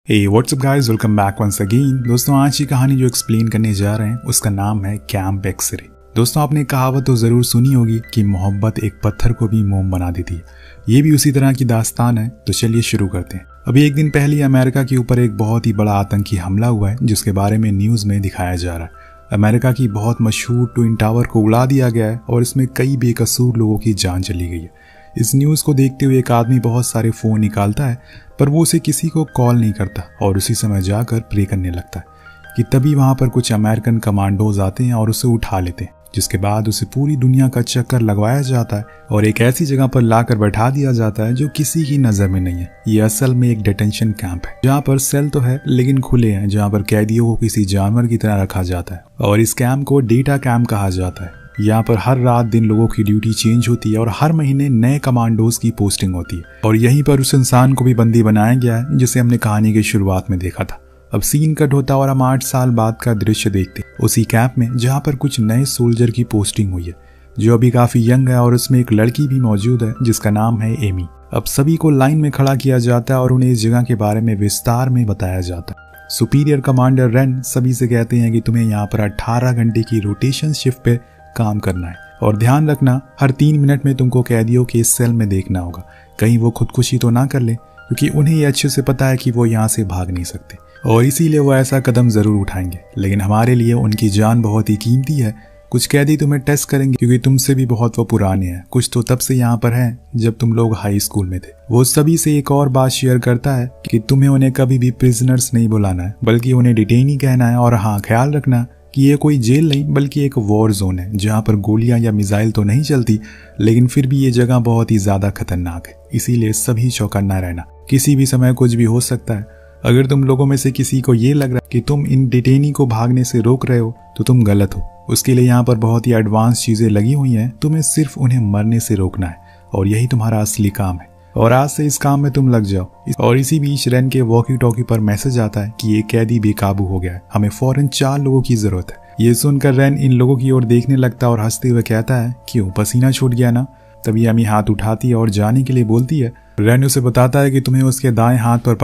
हे what's up guys, welcome back once again. दोस्तों, आज की कहानी जो एक्सप्लेन करने जा रहे हैं उसका नाम है कैंप एक्सरे। दोस्तों, आपने कहावत तो जरूर सुनी होगी कि मोहब्बत एक पत्थर को भी मोम बना देती है। ये भी उसी तरह की दास्तान है। तो चलिए शुरू करते हैं। अभी एक दिन पहले अमेरिका के ऊपर एक बहुत ही बड़ा आतंकी हमला हुआ है जिसके बारे में न्यूज में दिखाया जा रहा है। अमेरिका की बहुत मशहूर ट्विन टावर को उड़ा दिया गया है और इसमें कई बेकसूर लोगों की जान चली गई है। इस न्यूज़ को देखते हुए एक आदमी बहुत सारे फ़ोन निकालता है, पर वो उसे किसी को कॉल नहीं करता और उसी समय जाकर प्रे करने लगता है कि तभी वहाँ पर कुछ अमेरिकन कमांडोज आते हैं और उसे उठा लेते हैं, जिसके बाद उसे पूरी दुनिया का चक्कर लगवाया जाता है और एक ऐसी जगह पर लाकर बैठा दिया जाता है जो किसी की नज़र में नहीं है। ये असल में एक डिटेंशन कैंप है जहाँ पर सेल तो है लेकिन खुले हैं, जहाँ पर कैदियों को किसी जानवर की तरह रखा जाता है। और इस कैंप को डेटा कैंप कहा जाता है। यहाँ पर हर रात दिन लोगों की ड्यूटी चेंज होती है और हर महीने नए कमांडोज की पोस्टिंग होती है। और यहीं पर उस इंसान को भी बंदी बनाया गया है जिसे हमने कहानी की शुरुआत में देखा था। अब सीन कट होता है और हम 8 साल बाद का दृश्य देखते हैं उसी कैंप में, जहाँ पर कुछ नए सोल्जर की पोस्टिंग हुई है जो अभी काफी यंग है और उसमें एक लड़की भी मौजूद है जिसका नाम है एमी। अब सभी को लाइन में खड़ा किया जाता है और उन्हें इस जगह के बारे में विस्तार में बताया जाता है। सुपीरियर कमांडर रेन सभी से कहते हैं कि तुम्हें यहाँ पर 18 घंटे की रोटेशन शिफ्ट पे काम करना है और ध्यान रखना हर 3 मिनट में तुमको कैदियों के इस सेल में देखना होगा कहीं वो खुदकुशी तो ना कर ले, क्योंकि उन्हें ये अच्छे से पता है कि वो यहाँ से भाग नहीं सकते और इसीलिए वो ऐसा कदम जरूर उठाएंगे। लेकिन हमारे लिए उनकी जान बहुत ही कीमती है। कुछ कैदी तुम्हें टेस्ट करेंगे क्योंकि तुमसे भी बहुत वो पुराने हैं, कुछ तो तब से यहाँ पर हैं जब तुम लोग हाई स्कूल में थे। वो सभी से एक और बात शेयर करता है कि तुम्हें उन्हें कभी भी प्रिजनर्स नहीं बुलाना है बल्कि उन्हें डिटेनी कहना है। और हाँ, ख्याल रखना कि ये कोई जेल नहीं बल्कि एक वॉर जोन है जहाँ पर गोलियां या मिसाइल तो नहीं चलती, लेकिन फिर भी ये जगह बहुत ही ज्यादा खतरनाक है। इसीलिए सभी चौकन्ना रहना, किसी भी समय कुछ भी हो सकता है। अगर तुम लोगों में से किसी को ये लग रहा है कि तुम इन डिटेनी को भागने से रोक रहे हो तो तुम गलत हो। उसके लिए यहाँ पर बहुत ही एडवांस चीजें लगी हुई हैं। तुम्हें सिर्फ उन्हें मरने से रोकना है और यही तुम्हारा असली काम है। और आज से इस काम में तुम लग जाओ। और इसी बीच रेन के वॉकी टॉकी पर मैसेज आता है कि ये कैदी बेकाबू हो गया है, हमें फौरन 4 लोगों की जरूरत है। ये सुनकर रेन इन लोगों की ओर देखने लगता है और हंसते हुए कहता है, क्यों, पसीना छूट गया ना? तभी अमी हाथ उठाती है और जाने के लिए बोलती है। रेन उसे बताता है कि तुम्हें उसके दाएं हाथ पर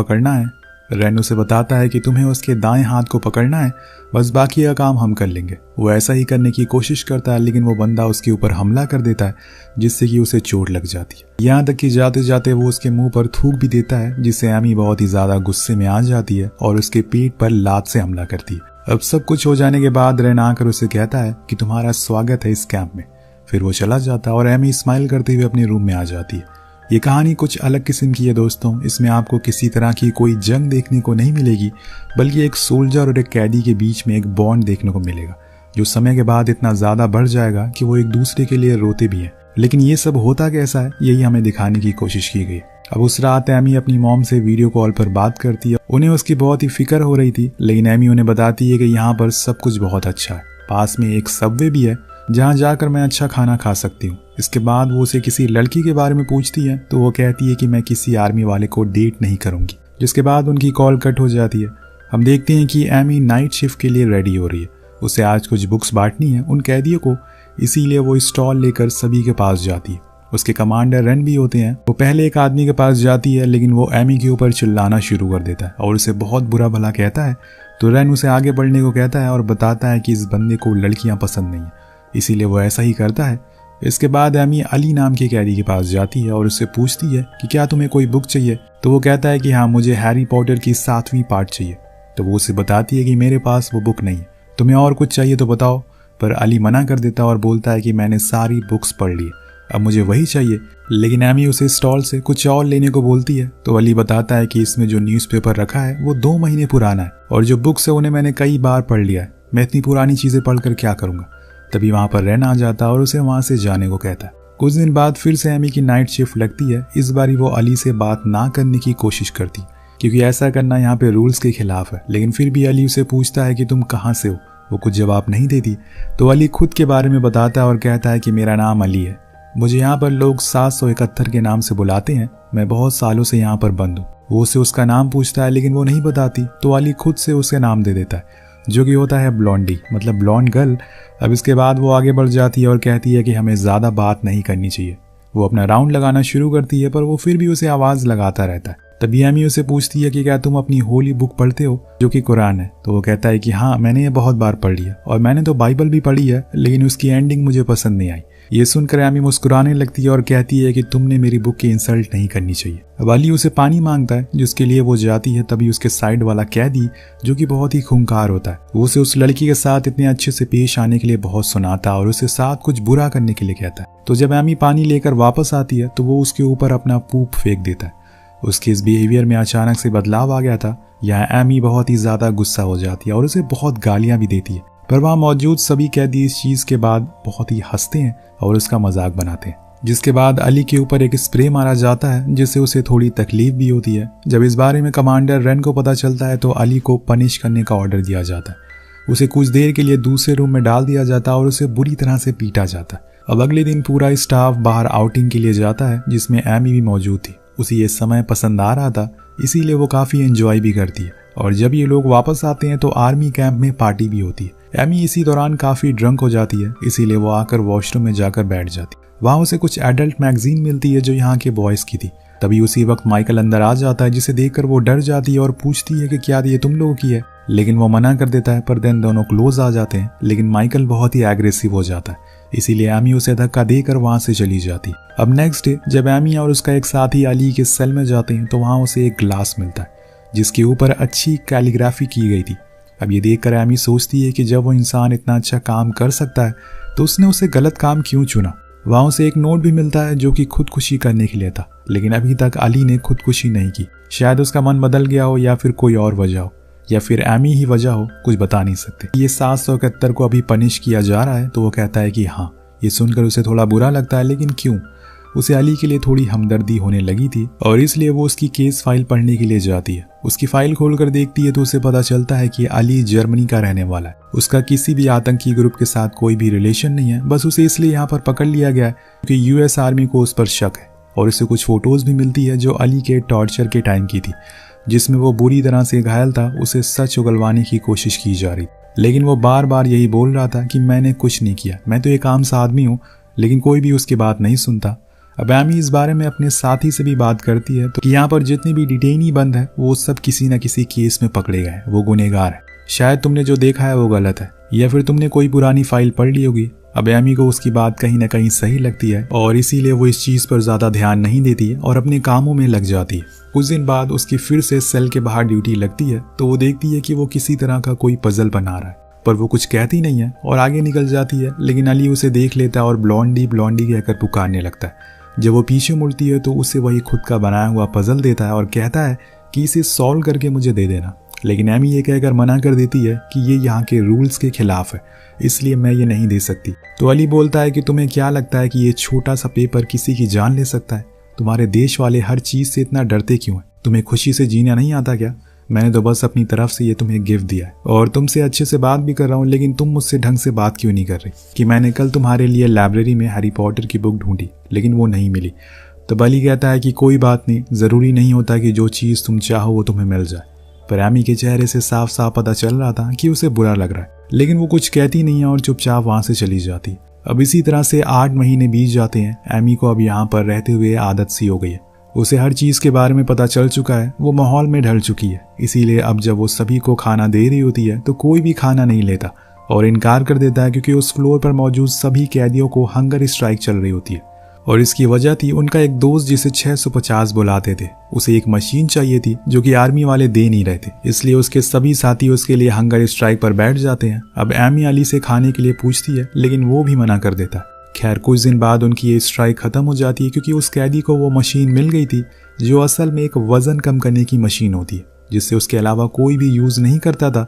पकड़ना है। बस बाकी का काम हम कर लेंगे। वो ऐसा ही करने की कोशिश करता है लेकिन वो बंदा उसके ऊपर हमला कर देता है जिससे कि उसे चोट लग जाती है। यहाँ तक कि जाते जाते वो उसके मुंह पर थूक भी देता है, जिससे एमी बहुत ही ज्यादा गुस्से में आ जाती है और उसके पेट पर लात से हमला करती है। अब सब कुछ हो जाने के बाद रेन आकर उसे कहता है कि तुम्हारा स्वागत है इस कैंप में। फिर वो चला जाता है और एमी स्माइल करते हुए अपने रूम में आ जाती है। ये कहानी कुछ अलग किस्म की है दोस्तों। इसमें आपको किसी तरह की कोई जंग देखने को नहीं मिलेगी, बल्कि एक सोल्जर और एक कैदी के बीच में एक बॉन्ड देखने को मिलेगा जो समय के बाद इतना ज्यादा बढ़ जाएगा कि वो एक दूसरे के लिए रोते भी हैं। लेकिन ये सब होता कैसा है, यही हमें दिखाने की कोशिश की गई। अब उस रात एमी अपनी मॉम से वीडियो कॉल पर बात करती है। उन्हें उसकी बहुत ही फिक्र हो रही थी, लेकिन एमी उन्हें बताती है कि यहाँ पर सब कुछ बहुत अच्छा है। पास में एक सबवे भी है जहाँ जाकर मैं अच्छा खाना खा सकती हूँ। इसके बाद वो उसे किसी लड़की के बारे में पूछती है तो वो कहती है कि मैं किसी आर्मी वाले को डेट नहीं करूंगी। जिसके बाद उनकी कॉल कट हो जाती है। हम देखते हैं कि एमी नाइट शिफ्ट के लिए रेडी हो रही है। उसे आज कुछ बुक्स बांटनी है उन कैदियों को, इसीलिए वो स्टॉल लेकर सभी के पास जाती है। उसके कमांडर रेन भी होते हैं। वो पहले एक आदमी के पास जाती है लेकिन वो एमी के ऊपर चिल्लाना शुरू कर देता है और उसे बहुत बुरा भला कहता है। तो रेन उसे आगे बढ़ने को कहता है और बताता है कि इस बंदे को लड़कियां पसंद नहीं है, इसीलिए वो ऐसा ही करता है। इसके बाद एमी अली नाम के कैदी के पास जाती है और उससे पूछती है कि क्या तुम्हें कोई बुक चाहिए। तो वो कहता है कि हाँ, मुझे हैरी पॉटर की 7वीं पार्ट चाहिए। तो वो उसे बताती है कि मेरे पास वो बुक नहीं है, तुम्हें और कुछ चाहिए तो बताओ। पर अली मना कर देता है और बोलता है कि मैंने सारी बुक्स पढ़ ली, अब मुझे वही चाहिए। लेकिन एमी उसे स्टॉल से कुछ और लेने को बोलती है। तो अली बताता है कि इसमें जो न्यूज़पेपर रखा है वो 2 महीने पुराना है और जो बुक्स है उन्हें मैंने कई बार पढ़ लिया है, मैं इतनी पुरानी चीजें पढ़कर क्या करूंगा। तभी वहां पर रेन आ जाता है और उसे वहां से जाने को कहता है। कुछ दिन बाद फिर से एमी की नाइट शिफ्ट लगती है। इस बारी वो अली से बात ना करने की कोशिश करती क्योंकि ऐसा करना यहाँ पे रूल्स के खिलाफ है। लेकिन फिर भी अली उसे पूछता है कि तुम कहाँ से हो। वो कुछ जवाब नहीं देती तो अली खुद के बारे में बताता है और कहता है कि मेरा नाम अली है, मुझे यहाँ पर लोग 771 के नाम से बुलाते हैं, मैं बहुत सालों से यहाँ पर बंद हूँ। वो उसे उसका नाम पूछता है लेकिन वो नहीं बताती तो अली खुद से उसे नाम दे देता है जो कि होता है ब्लॉन्डी, मतलब ब्लॉन्ड गर्ल। अब इसके बाद वो आगे बढ़ जाती है और कहती है कि हमें ज्यादा बात नहीं करनी चाहिए। वो अपना राउंड लगाना शुरू करती है पर वो फिर भी उसे आवाज लगाता रहता है। तभी एमी उसे पूछती है कि क्या तुम अपनी होली बुक पढ़ते हो जो कि कुरान है। तो वो कहता है कि हाँ, मैंने ये बहुत बार पढ़ लिया और मैंने तो बाइबल भी पढ़ी है, लेकिन उसकी एंडिंग मुझे पसंद नहीं आई। ये सुनकर एमी मुस्कुराने लगती है और कहती है कि तुमने मेरी बुक की इंसल्ट नहीं करनी चाहिए। अब अली उसे पानी मांगता है जिसके लिए वो जाती है। तभी उसके साइड वाला कैदी जो कि बहुत ही खूंखार होता है, वो उसे उस लड़की के साथ इतने अच्छे से पेश आने के लिए बहुत सुनाता और उसे साथ कुछ बुरा करने के लिए कहता है। तो जब एमी पानी लेकर वापस आती है तो वो उसके ऊपर अपना पूप फेंक देता है। उसके इस बिहेवियर में अचानक से बदलाव आ गया था। यहाँ एमी बहुत ही ज्यादा गुस्सा हो जाती है और उसे बहुत गालियां भी देती है, पर वहाँ मौजूद सभी कैदी इस चीज के बाद बहुत ही हंसते हैं और उसका मजाक बनाते हैं। जिसके बाद अली के ऊपर एक स्प्रे मारा जाता है जिससे उसे थोड़ी तकलीफ भी होती है। जब इस बारे में कमांडर रेन को पता चलता है तो अली को पनिश करने का ऑर्डर दिया जाता है। उसे कुछ देर के लिए दूसरे रूम में डाल दिया जाता है और उसे बुरी तरह से पीटा जाता है। अब अगले दिन पूरा स्टाफ बाहर आउटिंग के लिए जाता है जिसमें एमी भी मौजूद थी। उसे ये समय पसंद आ रहा था, इसीलिए वो काफी एंजॉय भी करती है। और जब ये लोग वापस आते हैं तो आर्मी कैंप में पार्टी भी होती है। एमी इसी दौरान काफी ड्रंक हो जाती है, इसीलिए वो आकर वॉशरूम में जाकर बैठ जाती है। वहाँ उसे कुछ एडल्ट मैगजीन मिलती है जो यहाँ के बॉयज की थी। तभी उसी वक्त माइकल अंदर आ जाता है जिसे देखकर वो डर जाती है और पूछती है कि क्या ये तुम लोगों की है, लेकिन वो मना कर देता है। पर देन दोनों क्लोज आ जाते हैं, लेकिन माइकल बहुत ही एग्रेसिव हो जाता है, इसीलिए एमी उसे धक्का देकर वहां से चली जाती। अब नेक्स्ट डे जब एमी और उसका एक साथी अली के सेल में जाते हैं तो वहां उसे एक ग्लास मिलता है जिसके ऊपर अच्छी कैलीग्राफी की गई थी। अब ये देखकर एमी सोचती है कि जब वो इंसान इतना अच्छा काम कर सकता है तो उसने उसे गलत काम क्यों चुना। वहां उसे एक नोट भी मिलता है जो कि खुदकुशी करने के लिए था, लेकिन अभी तक अली ने खुदकुशी नहीं की। शायद उसका मन बदल गया हो या फिर कोई और वजह हो या फिर एमी ही वजह हो, कुछ बता नहीं सकते। ये 771 को अभी पनिश किया जा रहा है तो वो कहता है कि हाँ। ये सुनकर उसे थोड़ा बुरा लगता है, लेकिन क्यों? उसे अली के लिए थोड़ी हमदर्दी होने लगी थी और इसलिए वो उसकी केस फाइल पढ़ने के लिए जाती है। उसकी फाइल खोलकर देखती है तो उसे पता चलता है कि अली जर्मनी का रहने वाला है। उसका किसी भी आतंकी ग्रुप के साथ कोई भी रिलेशन नहीं है, बस उसे इसलिए यहाँ पर पकड़ लिया गया है क्योंकि यूएस आर्मी को उस पर शक है। और उसे कुछ फोटोज भी मिलती है जो अली के टॉर्चर के टाइम की थी, जिसमें वो बुरी तरह से घायल था। उसे सच उगलवाने की कोशिश की जा रही, लेकिन वो बार बार यही बोल रहा था कि मैंने कुछ नहीं किया, मैं तो एक आम सा आदमी हूँ, लेकिन कोई भी उसकी बात नहीं सुनता। अब एमी इस बारे में अपने साथी से भी बात करती है तो यहाँ पर जितने भी डिटेनी बंद है वो सब किसी न किसी केस में पकड़े गए, वो गुनहगार है। शायद तुमने जो देखा है वो गलत है या फिर तुमने कोई पुरानी फाइल पढ़ ली होगी। अब एमी को उसकी बात कहीं ना कहीं सही लगती है और इसीलिए वो इस चीज पर ज्यादा ध्यान नहीं देती है और अपने कामों में लग जाती है। कुछ दिन बाद उसकी फिर से सेल के बाहर ड्यूटी लगती है तो वो देखती है कि वो किसी तरह का कोई पजल बना रहा है, पर वो कुछ कहती नहीं है और आगे निकल जाती है। लेकिन अली उसे देख लेता है और ब्लॉन्डी ब्लॉन्डी कहकर पुकारने लगता है। जब वो पीछे मुड़ती है तो उसे वही खुद का बनाया हुआ पजल देता है और कहता है कि इसे सॉल्व करके मुझे दे देना। लेकिन एमी ये कहकर मना कर देती है कि ये यहाँ के रूल्स के खिलाफ है, इसलिए मैं ये नहीं दे सकती। तो अली बोलता है कि तुम्हें क्या लगता है कि ये छोटा सा पेपर किसी की जान ले सकता है? तुम्हारे देश वाले हर चीज से इतना डरते क्यों हैं? तुम्हें खुशी से जीना नहीं आता क्या? मैंने तो बस अपनी तरफ से ये तुम्हें गिफ्ट दिया है और तुमसे अच्छे से बात भी कर रहा हूँ, लेकिन तुम मुझसे ढंग से बात क्यों नहीं कर रही? कि मैंने कल तुम्हारे लिए लाइब्रेरी में हैरी पॉटर की बुक ढूंढी लेकिन वो नहीं मिली। तो अली कहता है कि कोई बात नहीं, जरूरी नहीं होता कि जो चीज तुम चाहो वो तुम्हें मिल जाए। पर एमी के चेहरे से साफ साफ पता चल रहा था कि उसे बुरा लग रहा है, लेकिन वो कुछ कहती नहीं है और चुपचाप वहां से चली जाती। अब इसी तरह से 8 महीने बीत जाते हैं। एमी को अब यहाँ पर रहते हुए आदत सी हो गई है, उसे हर चीज के बारे में पता चल चुका है, वो माहौल में ढल चुकी है। इसीलिए अब जब वो सभी को खाना दे रही होती है तो कोई भी खाना नहीं लेता और इनकार कर देता है, क्योंकि उस फ्लोर पर मौजूद सभी कैदियों को हंगर स्ट्राइक चल रही होती है। और इसकी वजह थी उनका एक दोस्त जिसे 650 बुलाते थे। उसे एक मशीन चाहिए थी जो कि आर्मी वाले दे नहीं रहे थे, इसलिए उसके सभी साथी उसके लिए हंगर स्ट्राइक पर बैठ जाते हैं। अब एमी अली से खाने के लिए पूछती है, लेकिन वो भी मना कर देता है। खैर कुछ दिन बाद उनकी ये स्ट्राइक खत्म हो जाती है, क्योंकि उस कैदी को वो मशीन मिल गई थी जो असल में एक वजन कम करने की मशीन होती है, जिससे उसके अलावा कोई भी यूज नहीं करता था।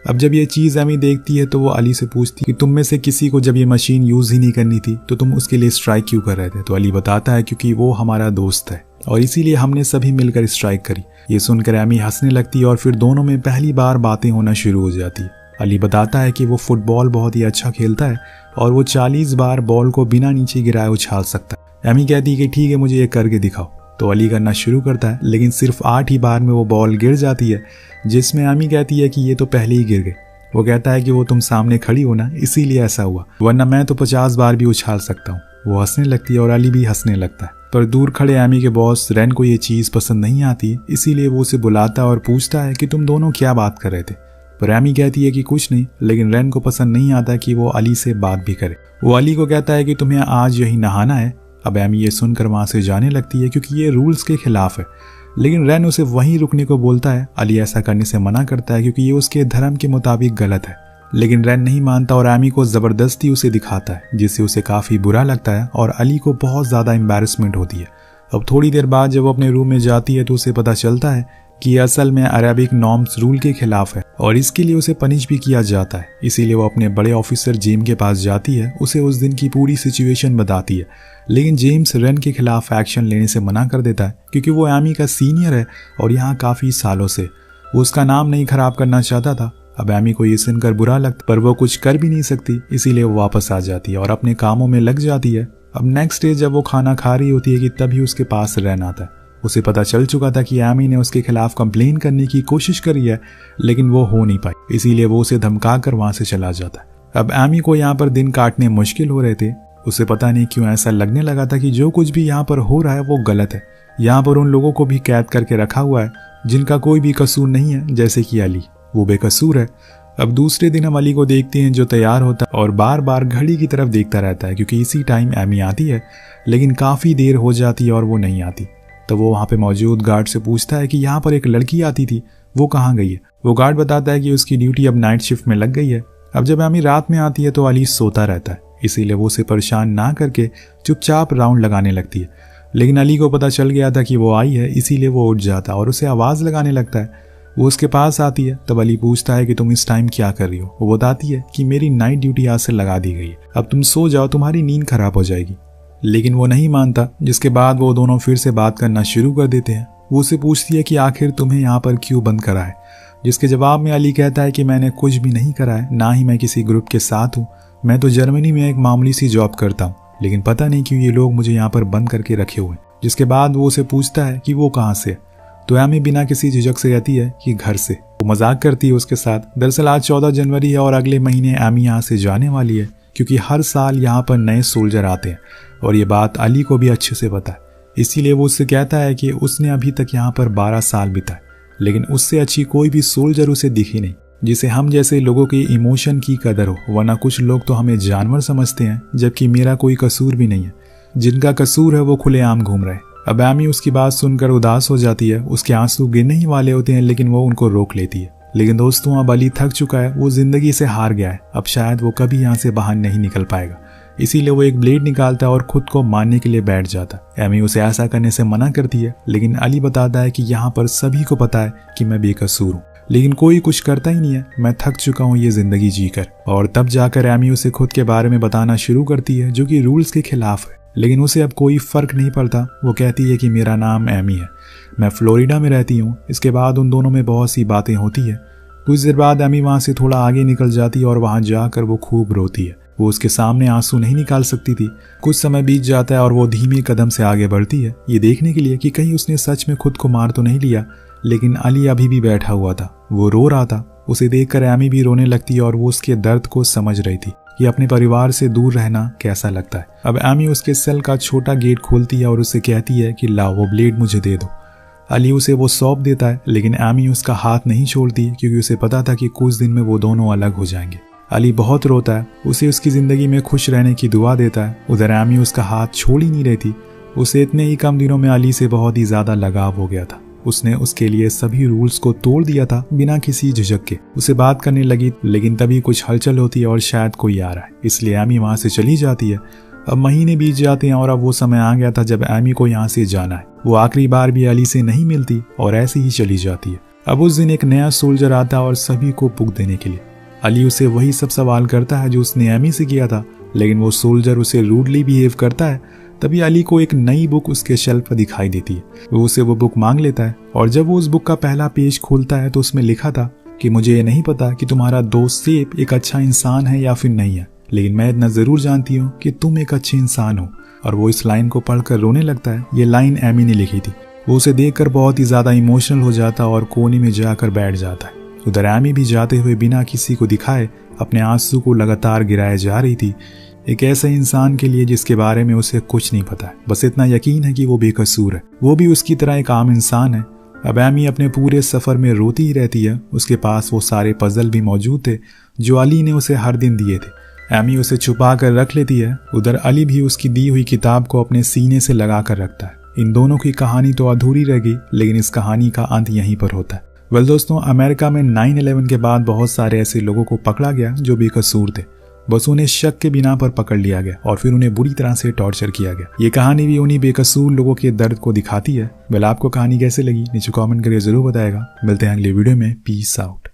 अब जब ये चीज एमी देखती है तो वो अली से पूछती कि तुम में से किसी को जब ये मशीन यूज ही नहीं करनी थी तो तुम उसके लिए स्ट्राइक क्यों कर रहे थे? तो अली बताता है क्योंकि वो हमारा दोस्त है और इसीलिए हमने सभी मिलकर स्ट्राइक करी। ये सुनकर एमी हंसने लगती है और फिर दोनों में पहली बार बातें होना शुरू हो जाती है। अली बताता है कि वो फुटबॉल बहुत ही अच्छा खेलता है और वो 40 बार बॉल को बिना नीचे गिराए उछाल सकता है। एमी कहती है कि ठीक है, मुझे ये करके दिखाओ। तो अली करना शुरू करता है, लेकिन सिर्फ 8 ही बार में वो बॉल गिर जाती है, जिसमें एमी कहती है कि ये तो पहले ही गिर गई। वो कहता है कि वो तुम सामने खड़ी हो ना, इसीलिए ऐसा हुआ, वरना मैं तो 50 बार भी उछाल सकता हूँ। वो हंसने लगती है और अली भी हंसने लगता है। पर दूर खड़े एमी के बॉस रेन को ये चीज़ पसंद नहीं आती, इसीलिए वो उसे बुलाता है और पूछता है कि तुम दोनों क्या बात कर रहे थे। पर एमी कहती है कि कुछ नहीं, लेकिन रेन को पसंद नहीं आता कि वो अली से बात भी करे। वो अली को कहता है कि तुम्हें आज यही नहाना है। अब एमी ये सुनकर वहाँ से जाने लगती है क्योंकि ये रूल्स के खिलाफ है, लेकिन रेन उसे वहीं रुकने को बोलता है। अली ऐसा करने से मना करता है क्योंकि ये उसके धर्म के मुताबिक गलत है, लेकिन रेन नहीं मानता और एमी को ज़बरदस्ती उसे दिखाता है, जिससे उसे काफ़ी बुरा लगता है और अली को बहुत ज़्यादा एम्बैरेसमेंट होती है। अब थोड़ी देर बाद जब वो अपने रूम में जाती है तो उसे पता चलता है कि असल में अरेबिक नॉर्म्स रूल के खिलाफ है और इसके लिए उसे पनिश भी किया जाता है। इसीलिए वो अपने बड़े ऑफिसर जेम के पास जाती है, उसे उस दिन की पूरी सिचुएशन बताती है, लेकिन जेम्स रेन के खिलाफ एक्शन लेने से मना कर देता है क्योंकि वो एमी का सीनियर है और यहाँ काफ़ी सालों से वो उसका नाम नहीं खराब करना चाहता था। अब एमी को ये सुनकर बुरा लगता, पर वो कुछ कर भी नहीं सकती, इसीलिए वो वापस आ जाती है और अपने कामों में लग जाती है। अब नेक्स्ट डे जब वो खाना खा रही होती है कि तभी उसके पास रेन आता है। उसे पता चल चुका था कि एमी ने उसके खिलाफ कंप्लेन करने की कोशिश करी है, लेकिन वो हो नहीं पाई, इसीलिए वो उसे धमका कर वहां से चला जाता है। अब एमी को यहाँ पर दिन काटने मुश्किल हो रहे थे। उसे पता नहीं क्यों ऐसा लगने लगा था कि जो कुछ भी यहाँ पर हो रहा है वो गलत है। यहाँ पर उन लोगों को भी कैद करके रखा हुआ है जिनका कोई भी कसूर नहीं है, जैसे कि अली, वो बेकसूर है। अब दूसरे दिन हम अली को देखते हैं जो तैयार होता है और बार बार घड़ी की तरफ देखता रहता है क्योंकि इसी टाइम एमी आती है, लेकिन काफ़ी देर हो जाती है और वो नहीं आती। तो वो वहाँ पे मौजूद गार्ड से पूछता है कि यहाँ पर एक लड़की आती थी, वो कहाँ गई है। वो गार्ड बताता है कि उसकी ड्यूटी अब नाइट शिफ्ट में लग गई है। अब जब एमी रात में आती है तो अली सोता रहता है, इसीलिए वो उसे परेशान ना करके चुपचाप राउंड लगाने लगती है, लेकिन अली को पता चल गया था कि वो आई है, इसीलिए वो उठ जाता और उसे आवाज़ लगाने लगता है। वो उसके पास आती है, तब अली पूछता है कि तुम इस टाइम क्या कर रही हो। वो बताती है कि मेरी नाइट ड्यूटी आज से लगा दी गई है, अब तुम सो जाओ, तुम्हारी नींद खराब हो जाएगी। लेकिन वो नहीं मानता, जिसके बाद वो दोनों फिर से बात करना शुरू कर देते हैं। वो उसे पूछती है कि आखिर तुम्हें यहाँ पर क्यों बंद करा है, जिसके जवाब में अली कहता है कि मैंने कुछ भी नहीं करा है, ना ही मैं किसी ग्रुप के साथ हूँ। मैं तो जर्मनी में एक मामूली सी जॉब करता हूँ, लेकिन पता नहीं क्यों ये लोग मुझे यहाँ पर बंद करके रखे हुए हैं। जिसके बाद वो उसे पूछता है कि वो कहाँ से है, तो एमी बिना किसी झिझक से कहती है कि घर से। वो मजाक करती है उसके साथ। दरअसल आज 14 जनवरी है और अगले महीने एमी यहाँ से जाने वाली है क्योंकि हर साल यहाँ पर नए सोल्जर आते हैं और ये बात अली को भी अच्छे से पता है। इसीलिए वो उससे कहता है कि उसने अभी तक यहाँ पर 12 साल बिताए, लेकिन उससे अच्छी कोई भी सोल्जर उसे दिखी नहीं जिसे हम जैसे लोगों के इमोशन की कदर हो, वरना कुछ लोग तो हमें जानवर समझते हैं, जबकि मेरा कोई कसूर भी नहीं है। जिनका कसूर है वो खुलेआम घूम रहे हैं। अब एमी उसकी बात सुनकर उदास हो जाती है। उसके आंसू गिरने ही वाले होते हैं, लेकिन वो उनको रोक लेती है। लेकिन दोस्तों, अब अली थक चुका है, वो जिंदगी से हार गया है। अब शायद वो कभी यहाँ से बाहर नहीं निकल पाएगा, इसीलिए वो एक ब्लेड निकालता है और खुद को मारने के लिए बैठ जाता है। एमी उसे ऐसा करने से मना करती है, लेकिन अली बताता है कि यहाँ पर सभी को पता है कि मैं बेकसूर हूँ, लेकिन कोई कुछ करता ही नहीं है। मैं थक चुका हूँ ये जिंदगी जीकर। और तब जाकर एमी उसे खुद के बारे में बताना शुरू करती है, जो कि रूल्स के खिलाफ है, लेकिन उसे अब कोई फर्क नहीं पड़ता। वो कहती है कि मेरा नाम एमी है, मैं फ्लोरिडा में रहती हूँ। इसके बाद उन दोनों में बहुत सी बातें होती है। कुछ देर बाद एमी वहाँ से थोड़ा आगे निकल जाती है और वहाँ जाकर वो खूब रोती है। वो उसके सामने आंसू नहीं निकाल सकती थी। कुछ समय बीत जाता है और वो धीमे कदम से आगे बढ़ती है, ये देखने के लिए कि कहीं उसने सच में खुद को मार तो नहीं लिया। लेकिन अली अभी भी बैठा हुआ था, वो रो रहा था। उसे देखकर एमी भी रोने लगती है और वो उसके दर्द को समझ रही थी कि अपने परिवार से दूर रहना कैसा लगता है। अब एमी उसके सेल का छोटा गेट खोलती है और उससे कहती है कि लाओ वो ब्लेड मुझे दे दो। अली उसे वो सौंप देता है, लेकिन एमी उसका हाथ नहीं छोड़ती क्योंकि उसे पता था कि कुछ दिन में वो दोनों अलग हो जाएंगे। अली बहुत रोता है, उसे उसकी जिंदगी में खुश रहने की दुआ देता है। उधर एमी उसका हाथ छोड़ ही नहीं रही थी। उसे इतने ही कम दिनों में अली से बहुत ही ज्यादा लगाव हो गया था। उसने उसके लिए सभी रूल्स को तोड़ दिया था बिना किसी झिझक के। उसे बात करने लगी, लेकिन तभी कुछ हलचल होती है और शायद कोई आ रहा है, इसलिए एमी वहां से चली जाती है। अब महीने बीत जाते हैं और अब वो समय आ गया था जब एमी को यहाँ से जाना है। वो आखिरी बार भी अली से नहीं मिलती और ऐसे ही चली जाती है। अब उस दिन एक नया सोल्जर आता है और सभी को पुक देने के लिए। अली उसे वही सब सवाल करता है जो उसने एमी से किया था, लेकिन वो सोल्जर उसे रूडली बिहेव करता है। तभी अली को एक नई बुक उसके शेल्फ पर दिखाई देती है। वो उसे वो बुक मांग लेता है और जब वो उस बुक का पहला पेज खोलता है तो उसमें लिखा था कि मुझे ये नहीं पता कि तुम्हारा दोस्त सेप एक अच्छा इंसान है या फिर नहीं है, लेकिन मैं इतना जरूर जानती हूँ कि तुम एक अच्छे इंसान हो। और वो इस लाइन को पढ़कर रोने लगता है। ये लाइन एमी ने लिखी थी। वो उसे देखकर बहुत ही ज्यादा इमोशनल हो जाता और कोने में जाकर बैठ जाता है। उधर एमी भी जाते हुए बिना किसी को दिखाए अपने आंसू को लगातार गिराए जा रही थी। एक ऐसे इंसान के लिए जिसके बारे में उसे कुछ नहीं पता है, बस इतना यकीन है कि वो बेकसूर है, वो भी उसकी तरह एक आम इंसान है। अब एमी अपने पूरे सफर में रोती ही रहती है। उसके पास वो सारे पजल भी मौजूद थे जो अली ने उसे हर दिन दिए थे। एमी उसे छुपा कर रख लेती है। उधर अली भी उसकी दी हुई किताब को अपने सीने से लगा कर रखता है। इन दोनों की कहानी तो अधूरी रह गई, लेकिन इस कहानी का अंत यहीं पर होता है। वेल दोस्तों, अमेरिका में 9/11 के बाद बहुत सारे ऐसे लोगों को पकड़ा गया जो बेकसूर थे, बस उन्हें शक के बिना पर पकड़ लिया गया और फिर उन्हें बुरी तरह से टॉर्चर किया गया। ये कहानी भी उन्हीं बेकसूर लोगों के दर्द को दिखाती है। वेल, आपको कहानी कैसे लगी नीचे कमेंट करके जरूर बताएगा। मिलते हैं अगले वीडियो में। Peace out.